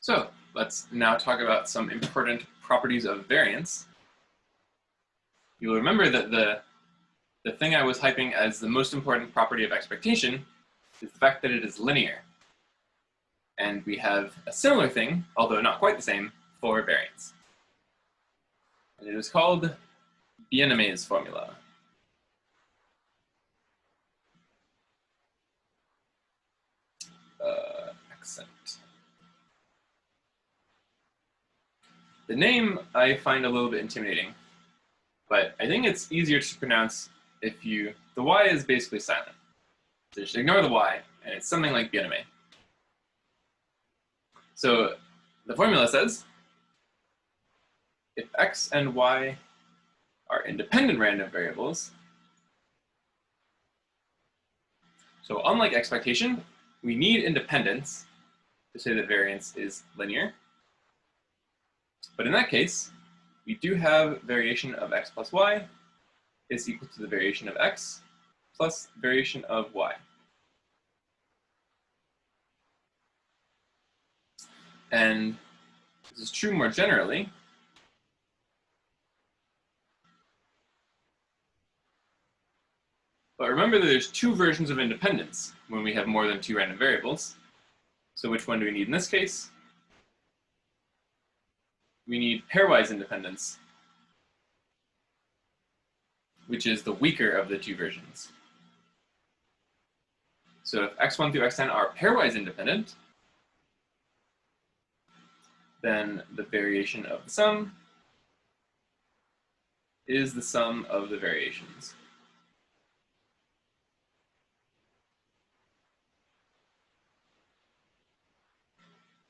So let's now talk about some important properties of variance. You'll remember that the thing I was hyping as the most important property of expectation is the fact that it is linear. And we have a similar thing, although not quite the same, for variance. And it is called Bienamé's formula. Accent. The name I find a little bit intimidating, but I think it's easier to pronounce if the Y is basically silent. So just ignore the Y, and it's something like Bienaymé. So the formula says, if X and Y are independent random variables, so unlike expectation, we need independence to say that variance is linear. But in that case, we do have variation of X plus Y is equal to the variation of X plus variation of Y. And this is true more generally. But remember that there's two versions of independence when we have more than two random variables. So which one do we need in this case? We need pairwise independence, which is the weaker of the two versions. So if x1 through xn are pairwise independent, then the variation of the sum is the sum of the variations.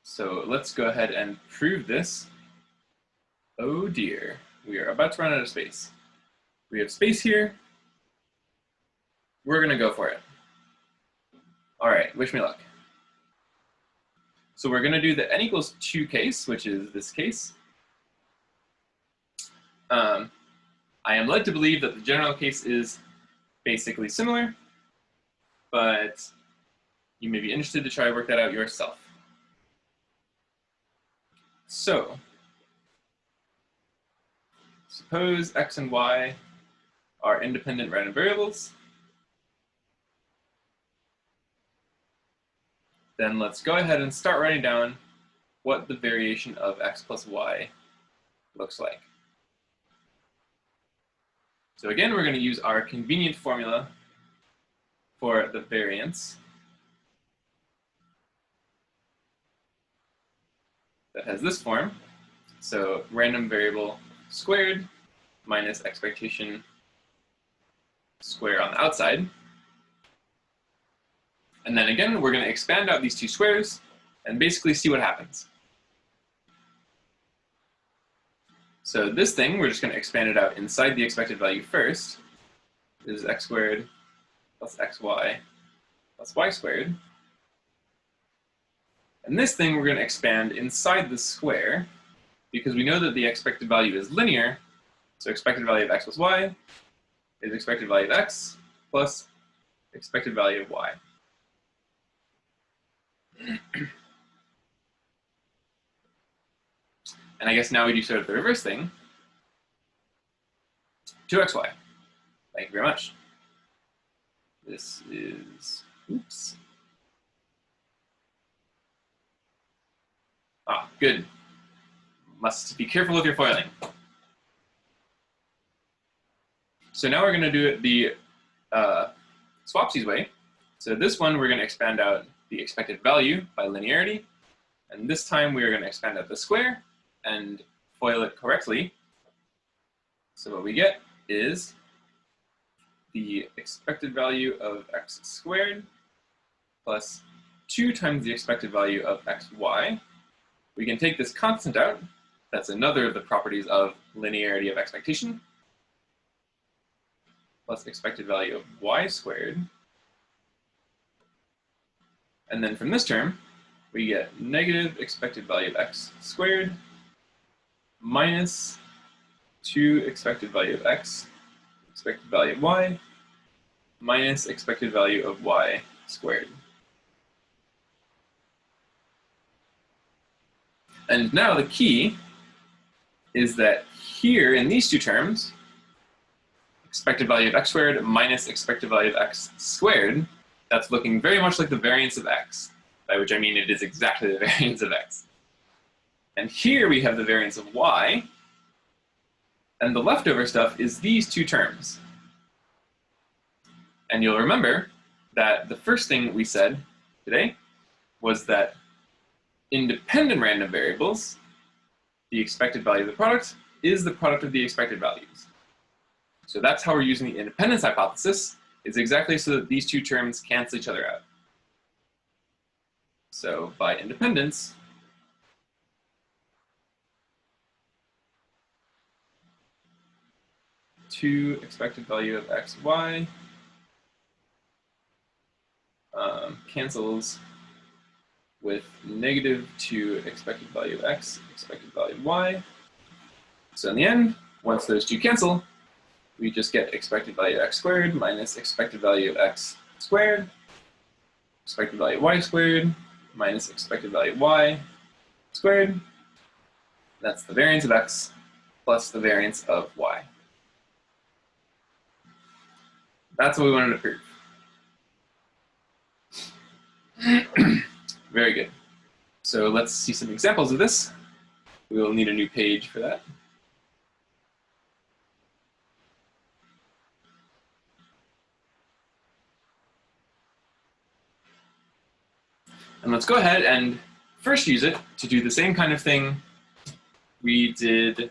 So let's go ahead and prove this. Oh dear, we are about to run out of space. We have space here. We're gonna go for it. All right, wish me luck. So we're gonna do the n equals 2 case, which is this case. I am led to believe that the general case is basically similar, but you may be interested to try to work that out yourself. So, suppose x and y are independent random variables. Then let's go ahead and start writing down what the variation of x plus y looks like. So again, we're going to use our convenient formula for the variance that has this form. So random variable squared minus expectation square on the outside. And then again, we're going to expand out these two squares and basically see what happens. So this thing, we're just going to expand it out inside the expected value first. This is x squared plus xy plus y squared. And this thing we're going to expand inside the square because we know that the expected value is linear. So expected value of x plus y is expected value of x plus expected value of y. And I guess now we do sort of the reverse thing. 2xy. Thank you very much. This is, oops. Ah, good. Must be careful with your foiling. So now we're going to do it the swapsies way. So this one, we're going to expand out the expected value by linearity. And this time, we are going to expand out the square and FOIL it correctly. So what we get is the expected value of x squared plus 2 times the expected value of xy. We can take this constant out. That's another of the properties of linearity of expectation. Plus expected value of y squared. And then from this term, we get negative expected value of x squared minus 2 expected value of x, expected value of y, minus expected value of y squared. And now the key is that here in these two terms, expected value of x squared minus expected value of x squared, that's looking very much like the variance of x, by which I mean it is exactly the variance of x. And here we have the variance of y, and the leftover stuff is these two terms. And you'll remember that the first thing we said today was that independent random variables, the expected value of the product, is the product of the expected values. So that's how we're using the independence hypothesis, is exactly so that these two terms cancel each other out. So by independence, two expected value of x, y cancels with negative 2 expected value of x, expected value of y. So in the end, once those two cancel, we just get expected value of x squared minus expected value of x squared, expected value of y squared minus expected value of y squared. That's the variance of x plus the variance of y. That's what we wanted to prove. Very good. So let's see some examples of this. We will need a new page for that. And let's go ahead and first use it to do the same kind of thing we did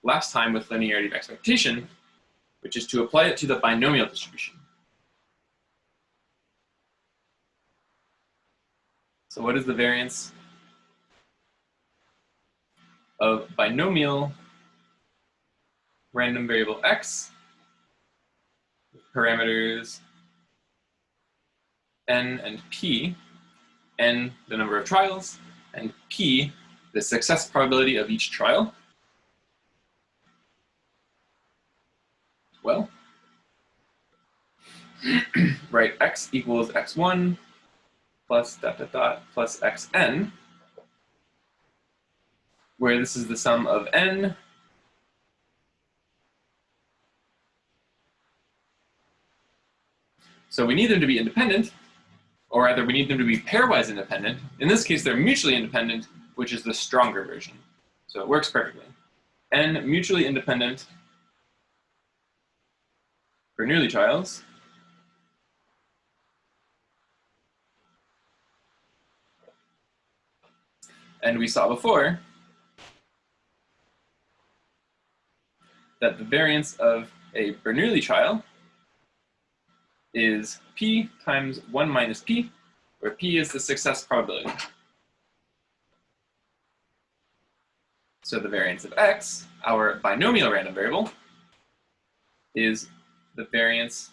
last time with linearity of expectation, which is to apply it to the binomial distribution. So what is the variance of binomial random variable x with parameters n and p, n the number of trials, and p the success probability of each trial? Well, write x equals x1 plus dot dot dot plus xn, where this is the sum of n so we need them to be independent, or rather we need them to be pairwise independent. In this case, they're mutually independent, which is the stronger version. So it works perfectly. N mutually independent Bernoulli trials and we saw before that the variance of a Bernoulli trial is p times 1 minus p, where p is the success probability. So the variance of x, our binomial random variable, is the variance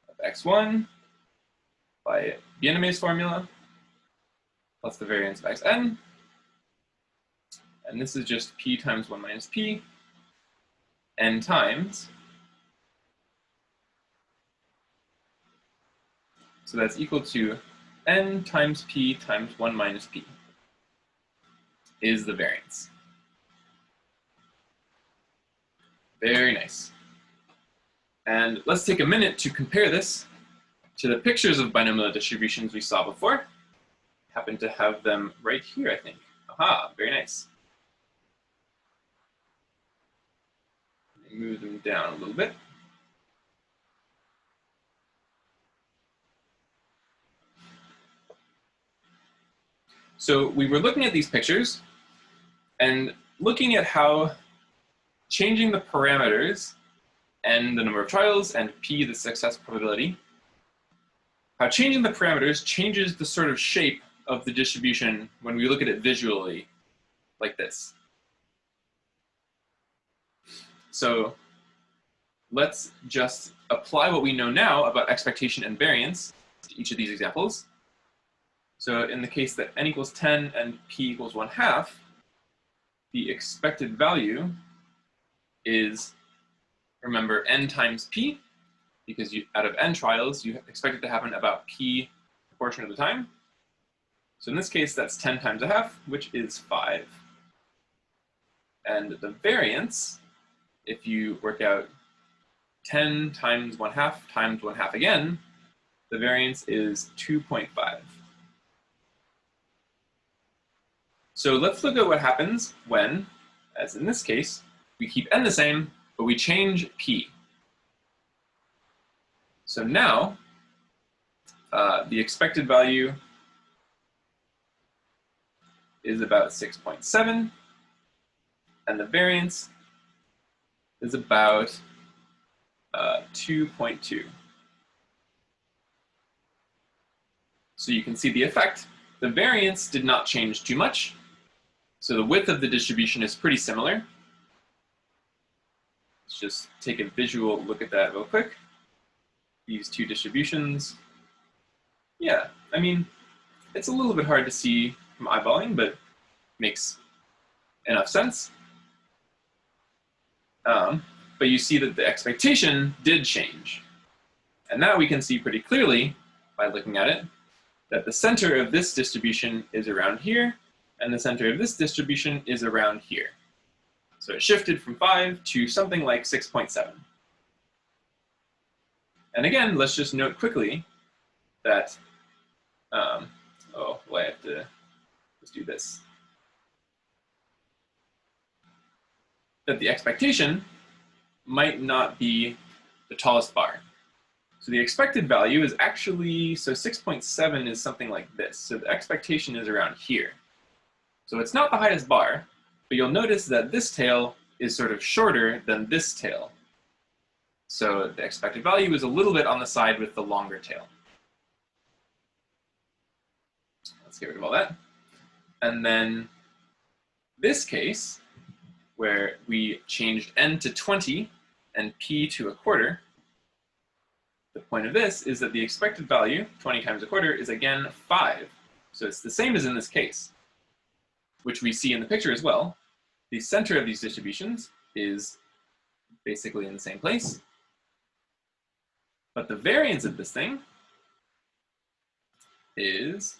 of x1 by Bienamé's formula plus the variance of xn. And this is just p times 1 minus p, n times. So that's equal to n times p times 1 minus p is the variance. Very nice. And let's take a minute to compare this to the pictures of binomial distributions we saw before. Happen to have them right here, I think. Aha, very nice. Let me move them down a little bit. So we were looking at these pictures and looking at how changing the parameters, n the number of trials and p the success probability, how changing the parameters changes the sort of shape of the distribution when we look at it visually like this. So let's just apply what we know now about expectation and variance to each of these examples. So in the case that n equals 10 and p equals 1/2, the expected value is, remember, n times p, because out of n trials, you expect it to happen about p proportion of the time. So in this case, that's 10 times a half, which is 5. And the variance, if you work out 10 times 1/2 times 1/2 again, the variance is 2.5. So let's look at what happens when, as in this case, we keep n the same, but we change p. So now, the expected value is about 6.7, and the variance is about 2.2. So you can see the effect. The variance did not change too much, so the width of the distribution is pretty similar. Let's just take a visual look at that real quick. These two distributions. Yeah, I mean, it's a little bit hard to see from eyeballing, but makes enough sense. But you see that the expectation did change. And now we can see pretty clearly, by looking at it, that the center of this distribution is around here, and the center of this distribution is around here. So it shifted from 5 to something like 6.7. And again, let's just note quickly that, I have to, let's do this. That the expectation might not be the tallest bar. So the expected value is actually, so 6.7 is something like this. So the expectation is around here. So it's not the highest bar, but you'll notice that this tail is sort of shorter than this tail. So the expected value is a little bit on the side with the longer tail. Let's get rid of all that. And then this case, where we changed n to 20 and p to 1/4, the point of this is that the expected value, 20 times 1/4, is again 5. So it's the same as in this case, which we see in the picture as well. The center of these distributions is basically in the same place. But the variance of this thing is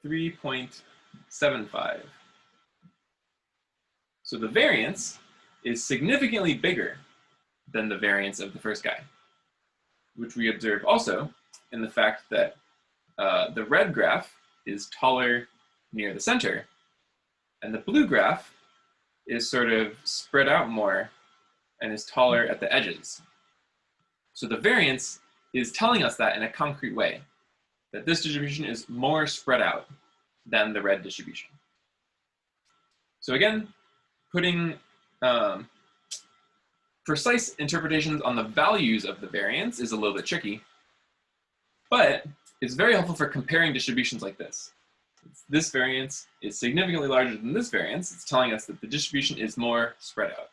3.75. So the variance is significantly bigger than the variance of the first guy, which we observe also in the fact that the red graph is taller near the center, and the blue graph is sort of spread out more and is taller at the edges. So the variance is telling us that in a concrete way, that this distribution is more spread out than the red distribution. So again, putting precise interpretations on the values of the variance is a little bit tricky, but it's very helpful for comparing distributions like this. This variance is significantly larger than this variance. It's telling us that the distribution is more spread out.